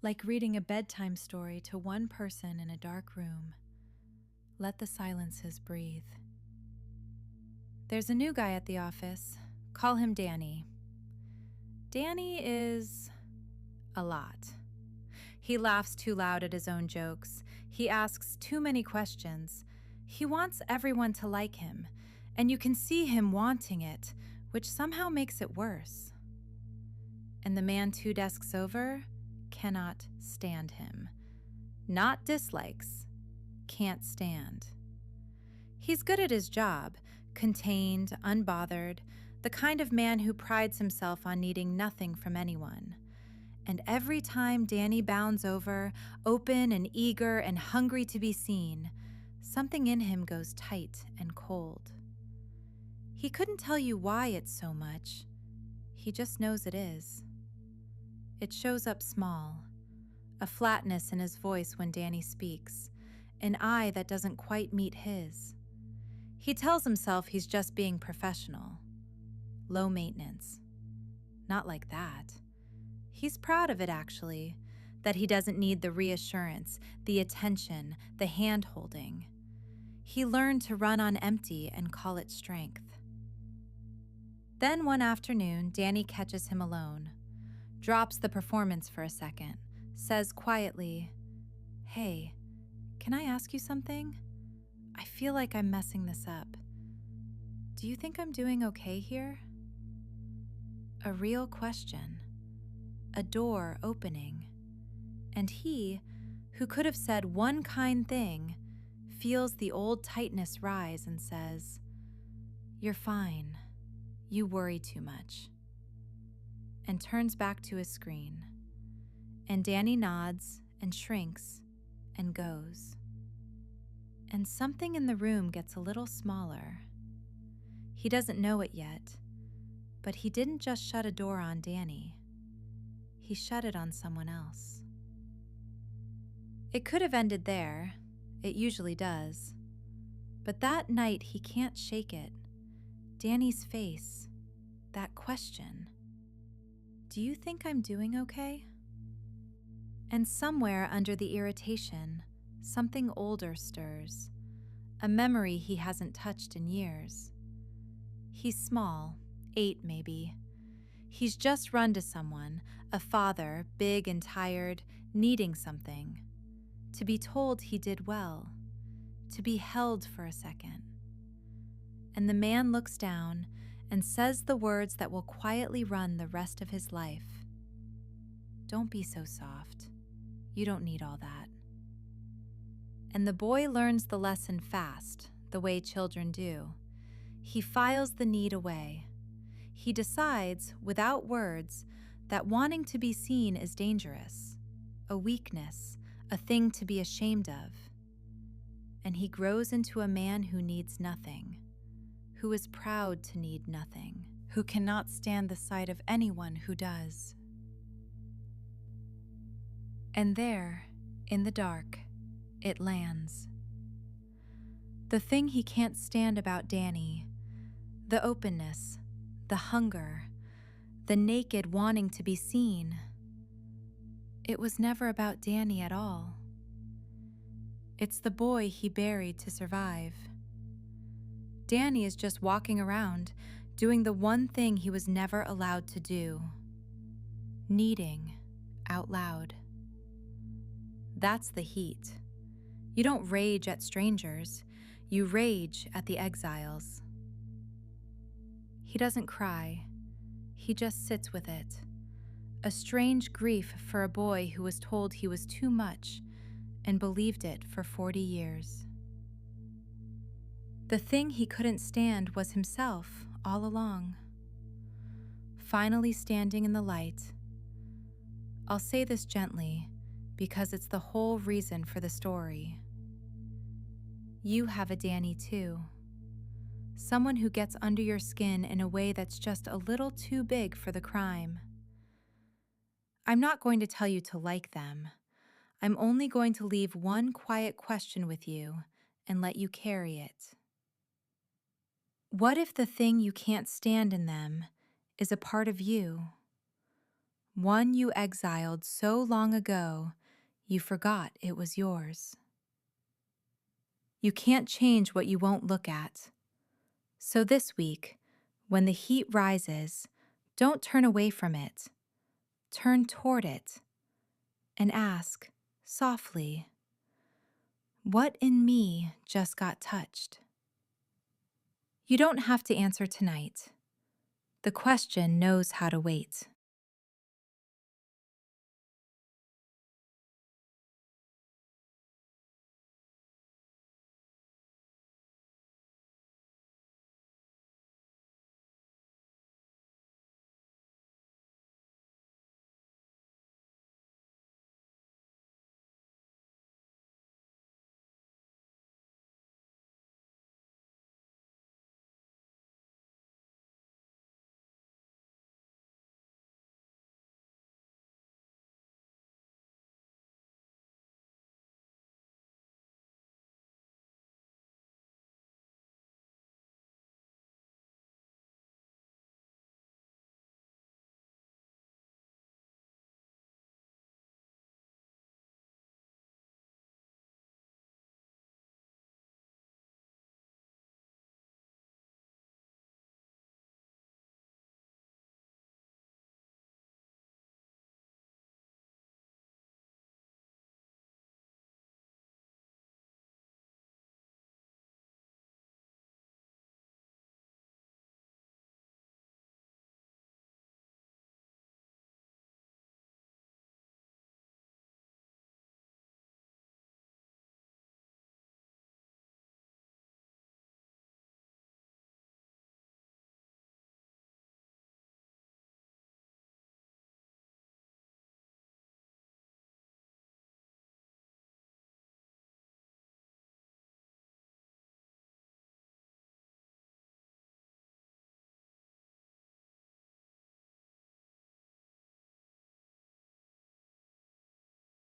Like reading a bedtime story to one person in a dark room. Let the silences breathe. There's a new guy at the office. Call him Danny. Danny is a lot. He laughs too loud at his own jokes. He asks too many questions. He wants everyone to like him, and you can see him wanting it, which somehow makes it worse. And the man 2 desks over cannot stand him. Not dislikes, can't stand. He's good at his job, contained, unbothered, the kind of man who prides himself on needing nothing from anyone. And every time Danny bounds over, open and eager and hungry to be seen, something in him goes tight and cold. He couldn't tell you why it's so much. He just knows it is. It shows up small, a flatness in his voice when Danny speaks, an eye that doesn't quite meet his. He tells himself he's just being professional, low maintenance. Not like that. He's proud of it, actually, that he doesn't need the reassurance, the attention, the hand-holding. He learned to run on empty and call it strength. Then one afternoon, Danny catches him alone, drops the performance for a second, says quietly, "Hey, can I ask you something? I feel like I'm messing this up. Do you think I'm doing okay here?" A real question. A door opening. And he, who could have said one kind thing, feels the old tightness rise and says, "You're fine. You worry too much." And turns back to his screen. And Danny nods and shrinks and goes. And something in the room gets a little smaller. He doesn't know it yet, but he didn't just shut a door on Danny. He shut it on someone else. It could have ended there. It usually does. But that night he can't shake it. Danny's face, that question. Do you think I'm doing okay? And somewhere under the irritation, something older stirs, a memory he hasn't touched in years. He's small, 8 maybe. He's just run to someone, a father, big and tired, needing something. To be told he did well, to be held for a second. And the man looks down and says the words that will quietly run the rest of his life. "Don't be so soft. You don't need all that." And the boy learns the lesson fast, the way children do. He files the need away. He decides, without words, that wanting to be seen is dangerous, a weakness, a thing to be ashamed of. And he grows into a man who needs nothing, who is proud to need nothing, who cannot stand the sight of anyone who does. And there, in the dark, it lands. The thing he can't stand about Danny, the openness, the hunger, the naked wanting to be seen. It was never about Danny at all. It's the boy he buried to survive. Danny is just walking around, doing the one thing he was never allowed to do. Needing out loud. That's the heat. You don't rage at strangers, you rage at the exiles. He doesn't cry, he just sits with it. A strange grief for a boy who was told he was too much and believed it for 40 years. The thing he couldn't stand was himself all along. Finally standing in the light. I'll say this gently because it's the whole reason for the story. You have a Danny too. Someone who gets under your skin in a way that's just a little too big for the crime. I'm not going to tell you to like them. I'm only going to leave one quiet question with you and let you carry it. What if the thing you can't stand in them is a part of you? one you exiled so long ago you forgot it was yours. You can't change what you won't look at. So this week, when the heat rises, don't turn away from it. Turn toward it and ask, softly, what in me just got touched? You don't have to answer tonight. The question knows how to wait.